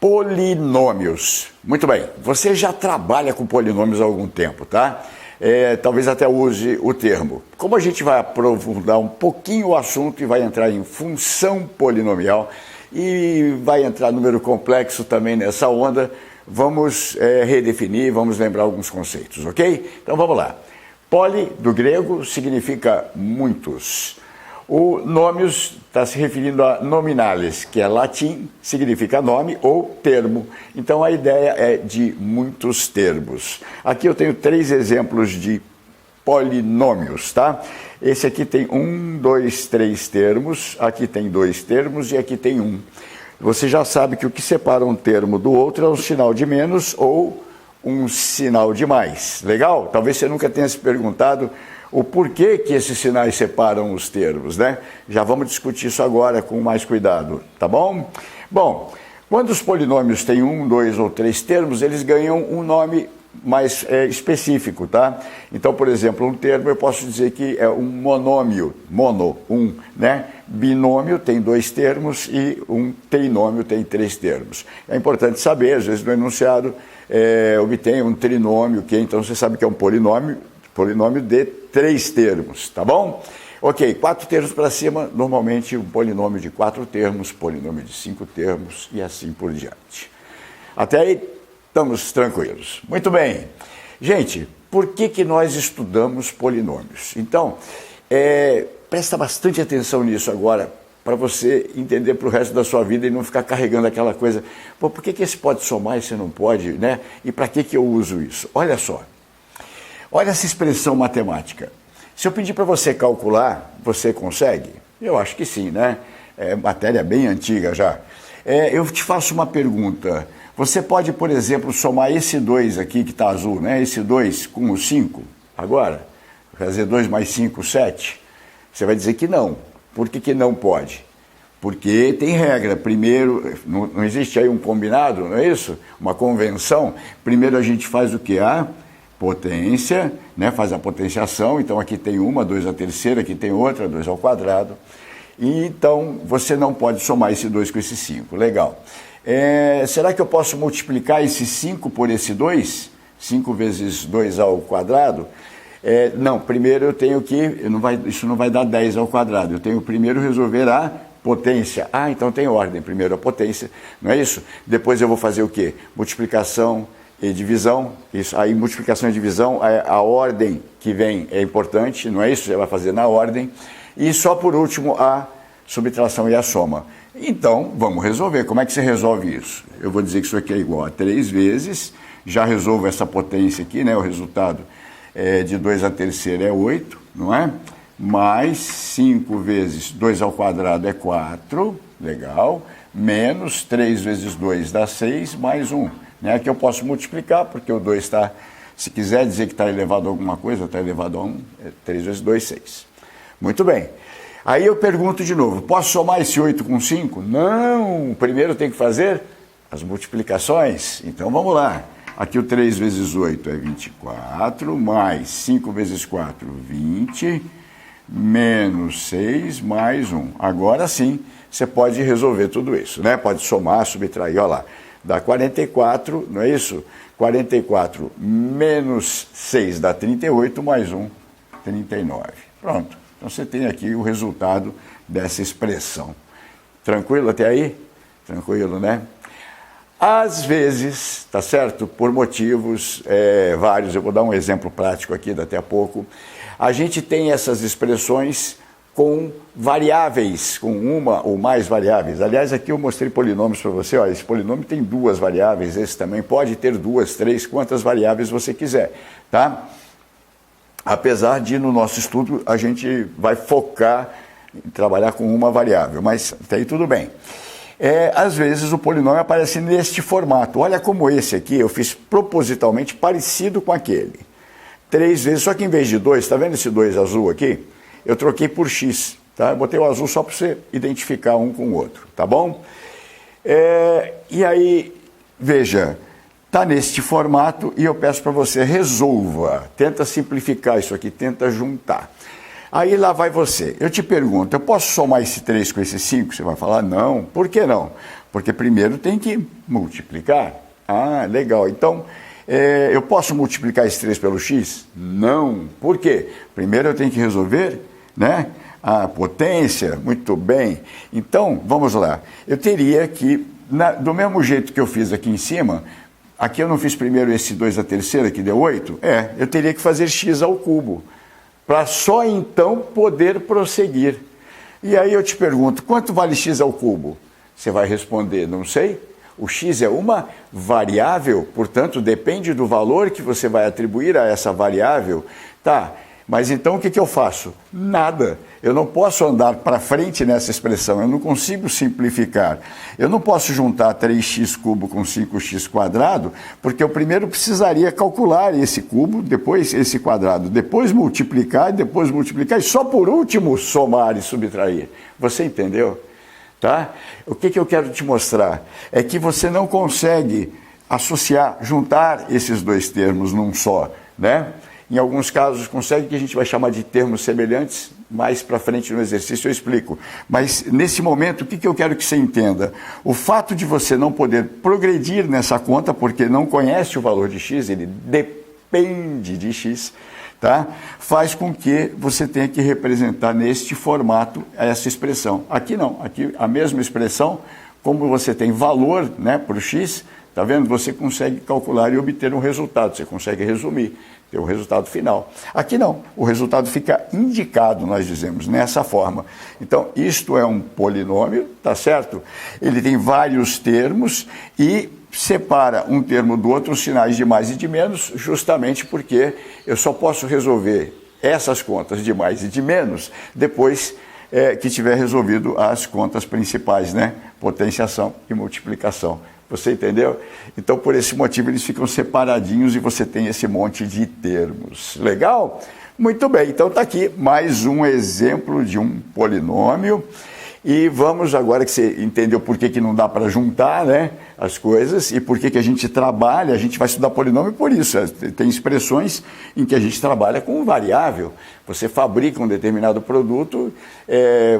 Polinômios. Muito bem, você já trabalha com polinômios há algum tempo, tá? Talvez até use o termo. Como a gente vai aprofundar um pouquinho o assunto e vai entrar em função polinomial e vai entrar número complexo também nessa onda, vamos redefinir, vamos lembrar alguns conceitos, ok? Então vamos lá. Poli, do grego, significa muitos. O nômios está se referindo a nominales, que é latim, significa nome ou termo. Então a ideia é de muitos termos. Aqui eu tenho 3 exemplos de polinômios, tá? Esse aqui tem 1, 2, 3 termos, aqui tem 2 termos e aqui tem 1. Você já sabe que o que separa um termo do outro é um sinal de menos ou um sinal de mais. Legal? Talvez você nunca tenha se perguntado o porquê que esses sinais separam os termos, né? Já vamos discutir isso agora com mais cuidado, tá bom? Bom, quando os polinômios têm 1, 2 ou 3 termos, eles ganham um nome mais específico, tá? Então, por exemplo, um termo eu posso dizer que é um monômio, né? Binômio tem 2 termos e um trinômio tem 3 termos. É importante saber, às vezes no enunciado obtém um trinômio, que então você sabe que é um polinômio de 3 termos, tá bom? Ok, 4 termos para cima, normalmente um polinômio de 4 termos, polinômio de 5 termos e assim por diante. Até aí estamos tranquilos. Muito bem. Gente, por que nós estudamos polinômios? Então, presta bastante atenção nisso agora, para você entender para o resto da sua vida e não ficar carregando aquela coisa, pô, por que esse pode somar e esse não pode, né? E para que eu uso isso? Olha só. Olha essa expressão matemática. Se eu pedir para você calcular, você consegue? Eu acho que sim, né? É matéria bem antiga já. Eu te faço uma pergunta. Você pode, por exemplo, somar esse 2 aqui que está azul, né? Esse 2 com o 5, agora? Fazer 2 mais 5, 7? Você vai dizer que não. Por que não pode? Porque tem regra. Primeiro, não existe aí um combinado, não é isso? Uma convenção. Primeiro a gente faz o quê? A potência, né? Faz a potenciação, então aqui tem uma, 2 à terceira, aqui tem outra, 2 ao quadrado. E então você não pode somar esse 2 com esse 5. Legal. Será que eu posso multiplicar esse 5 por esse 2? 5 vezes 2 ao quadrado? Não, primeiro eu tenho que, isso não vai dar 10 ao quadrado, eu tenho primeiro resolver a potência. Então tem ordem, primeiro a potência, não é isso? Depois eu vou fazer o quê? Multiplicação e divisão, isso, aí multiplicação e divisão, a ordem que vem é importante, não é isso? Você vai fazer na ordem. E só por último a subtração e a soma. Então, vamos resolver. Como é que você resolve isso? Eu vou dizer que isso aqui é igual a 3 vezes, já resolvo essa potência aqui, né? O resultado de 2 à terceira é 8, não é? Mais 5 vezes 2 ao quadrado é 4, legal, menos 3 vezes 2 dá 6, mais 1. Né, que eu posso multiplicar, porque o 2 está, se quiser dizer que está elevado a alguma coisa, está elevado a 1, 3 vezes 2, 6. Muito bem. Aí eu pergunto de novo, posso somar esse 8 com 5? Não, primeiro tem que fazer as multiplicações. Então vamos lá. Aqui o 3 vezes 8 é 24, mais 5 vezes 4, 20, menos 6, mais 1. Agora sim, você pode resolver tudo isso, né? Pode somar, subtrair, olha lá. Dá 44, não é isso? 44 menos 6 dá 38, mais 1, 39. Pronto. Então você tem aqui o resultado dessa expressão. Tranquilo até aí? Tranquilo, né? Às vezes, tá certo? Por motivos vários, eu vou dar um exemplo prático aqui daqui a pouco, a gente tem essas expressões com variáveis, com uma ou mais variáveis. Aliás, aqui eu mostrei polinômios para você. Olha, esse polinômio tem 2 variáveis, esse também pode ter 2, 3, quantas variáveis você quiser, tá? Apesar de, no nosso estudo, a gente vai focar em trabalhar com uma variável, mas até aí tudo bem. Às vezes o polinômio aparece neste formato. Olha como esse aqui eu fiz propositalmente parecido com aquele. 3 vezes, só que em vez de 2, está vendo esse 2 azul aqui? Eu troquei por x, tá? Eu botei o azul só para você identificar um com o outro, tá bom? E aí, veja, está neste formato e eu peço para você resolva, tenta simplificar isso aqui, tenta juntar. Aí lá vai você. Eu te pergunto, eu posso somar esse 3 com esse 5? Você vai falar, não. Por que não? Porque primeiro tem que multiplicar. Ah, legal. Então, eu posso multiplicar esse 3 pelo x? Não. Por quê? Primeiro eu tenho que resolver, né, a potência. Muito bem. Então, vamos lá. Eu teria que, do mesmo jeito que eu fiz aqui em cima, aqui eu não fiz primeiro esse 2 à terceira, que deu 8? Eu teria que fazer x ao cubo, para só então poder prosseguir. E aí eu te pergunto, quanto vale x ao cubo? Você vai responder, não sei. O x é uma variável, portanto, depende do valor que você vai atribuir a essa variável. Tá, mas então o que eu faço? Nada. Eu não posso andar para frente nessa expressão, eu não consigo simplificar. Eu não posso juntar 3x cubo com 5x quadrado, porque eu primeiro precisaria calcular esse cubo, depois esse quadrado, depois multiplicar e só por último somar e subtrair. Você entendeu? Tá? O que eu quero te mostrar é que você não consegue associar, juntar esses dois termos num só, né? Em alguns casos consegue, que a gente vai chamar de termos semelhantes, mais para frente no exercício eu explico. Mas nesse momento, o que eu quero que você entenda? O fato de você não poder progredir nessa conta, porque não conhece o valor de x, ele depende de x, tá? Faz com que você tenha que representar neste formato essa expressão. Aqui não, aqui a mesma expressão, como você tem valor, né, para o x, tá vendo? Você consegue calcular e obter um resultado, você consegue resumir, ter o resultado final. Aqui não, o resultado fica indicado, nós dizemos, nessa forma. Então, isto é um polinômio, tá certo? Ele tem vários termos e separa um termo do outro, os sinais de mais e de menos, justamente porque eu só posso resolver essas contas de mais e de menos depois que tiver resolvido as contas principais, né? Potenciação e multiplicação. Você entendeu? Então, por esse motivo, eles ficam separadinhos e você tem esse monte de termos. Legal? Muito bem, então está aqui mais um exemplo de um polinômio. E vamos, agora que você entendeu por que não dá para juntar, né, as coisas e por que a gente trabalha, a gente vai estudar polinômio por isso. Tem expressões em que a gente trabalha com variável. Você fabrica um determinado produto,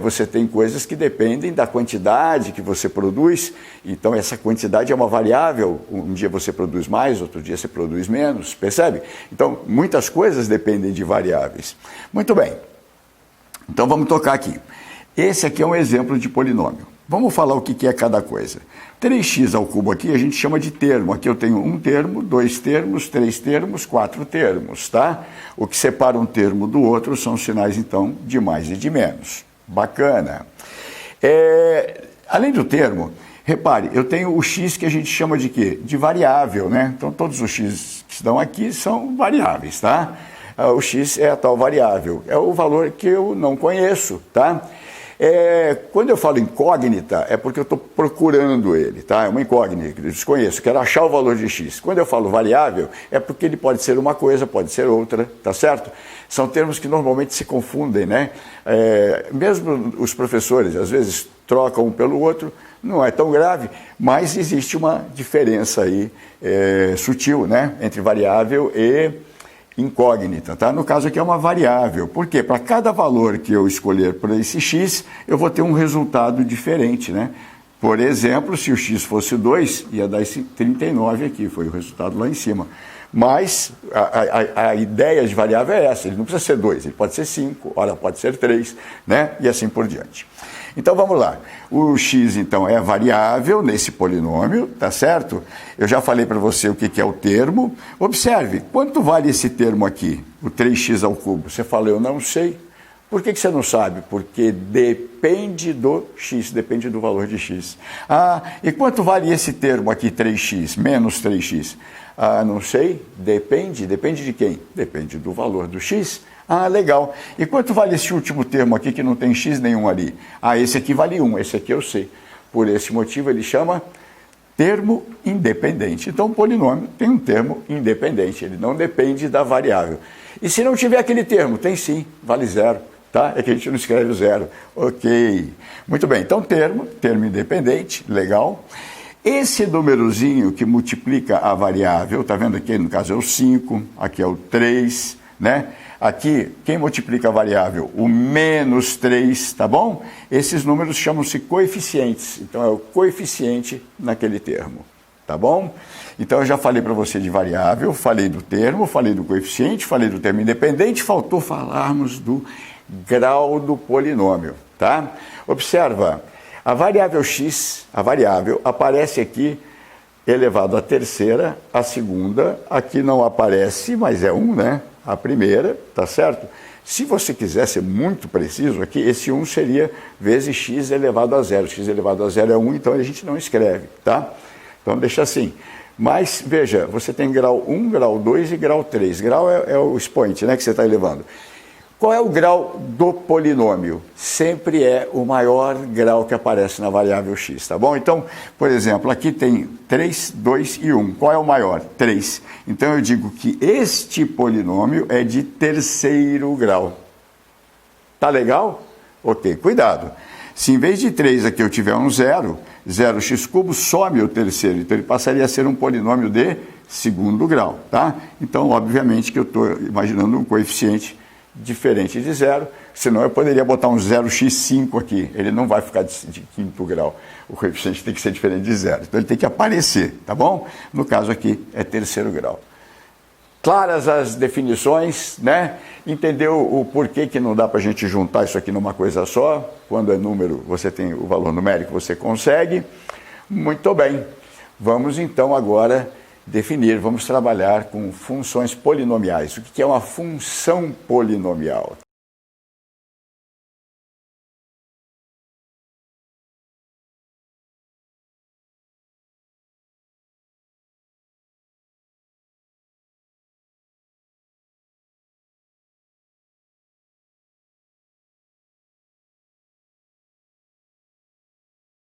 você tem coisas que dependem da quantidade que você produz. Então, essa quantidade é uma variável. Um dia você produz mais, outro dia você produz menos, percebe? Então, muias coisas dependem de variáveis. Muito bem. Então, vamos tocar aqui. Esse aqui é um exemplo de polinômio. Vamos falar o que é cada coisa. 3x ao cubo aqui a gente chama de termo. Aqui eu tenho um termo, dois termos, três termos, quatro termos, tá? O que separa um termo do outro são os sinais, então, de mais e de menos. Bacana. Além do termo, repare, eu tenho o x que a gente chama de quê? De variável, né? Então, todos os x que estão aqui são variáveis, tá? O x é a tal variável. É o valor que eu não conheço, tá? Quando eu falo incógnita, é porque eu estou procurando ele, tá? É uma incógnita, eu desconheço, quero achar o valor de x. Quando eu falo variável, é porque ele pode ser uma coisa, pode ser outra, tá certo? São termos que normalmente se confundem, né? Mesmo os professores, às vezes, trocam um pelo outro, não é tão grave, mas existe uma diferença aí sutil, né? Entre variável e incógnita, tá? No caso aqui é uma variável. Por quê? Para cada valor que eu escolher para esse x, eu vou ter um resultado diferente, né? Por exemplo, se o x fosse 2, ia dar esse 39 aqui, foi o resultado lá em cima. Mas a ideia de variável é essa, ele não precisa ser 2, ele pode ser 5, ora pode ser 3, né? E assim por diante. Então vamos lá, o x então é variável nesse polinômio, tá certo? Eu já falei para você o que é o termo. Observe, quanto vale esse termo aqui, o 3x ao cubo? Você fala, eu não sei. Por que você não sabe? Porque depende do x, depende do valor de x. Ah, e quanto vale esse termo aqui, 3x, menos 3x? Ah, não sei, depende de quem? Depende do valor do x. Ah, legal. E quanto vale esse último termo aqui que não tem x nenhum ali? Ah, esse aqui vale 1, esse aqui eu sei. Por esse motivo ele chama termo independente. Então o polinômio tem um termo independente, ele não depende da variável. E se não tiver aquele termo? Tem sim, vale 0. Tá? É que a gente não escreve o 0. Ok. Muito bem, então termo independente, legal. Esse númerozinho que multiplica a variável, tá vendo aqui? No caso é o 5, aqui é o 3, né? Aqui, quem multiplica a variável? O menos 3, tá bom? Esses números chamam-se coeficientes. Então, é o coeficiente naquele termo, tá bom? Então, eu já falei para você de variável, falei do termo, falei do coeficiente, falei do termo independente, faltou falarmos do grau do polinômio, tá? Observa, a variável x, a variável, aparece aqui elevado à terceira, a segunda, aqui não aparece, mas é 1, né? A primeira, tá certo? Se você quiser ser muito preciso aqui, esse 1 seria vezes x elevado a zero. X elevado a zero é 1, então a gente não escreve, tá? Então deixa assim. Mas, veja, você tem grau 1, grau 2 e grau 3. Grau é o expoente, né, que você está elevando. Qual é o grau do polinômio? Sempre é o maior grau que aparece na variável x, tá bom? Então, por exemplo, aqui tem 3, 2 e 1. Qual é o maior? 3. Então, eu digo que este polinômio é de terceiro grau. Tá legal? Ok, cuidado. Se em vez de 3 aqui eu tiver um zero, 0x³ some o terceiro. Então, ele passaria a ser um polinômio de segundo grau, tá? Então, obviamente que eu estou imaginando um coeficiente diferente de zero, senão eu poderia botar um 0x5 aqui, ele não vai ficar de quinto grau, o coeficiente tem que ser diferente de zero, então ele tem que aparecer, tá bom? No caso aqui é terceiro grau. Claras as definições, né? Entendeu o porquê que não dá para a gente juntar isso aqui numa coisa só? Quando é número, você tem o valor numérico, você consegue. Muito bem, vamos então agora vamos trabalhar com funções polinomiais. O que é uma função polinomial?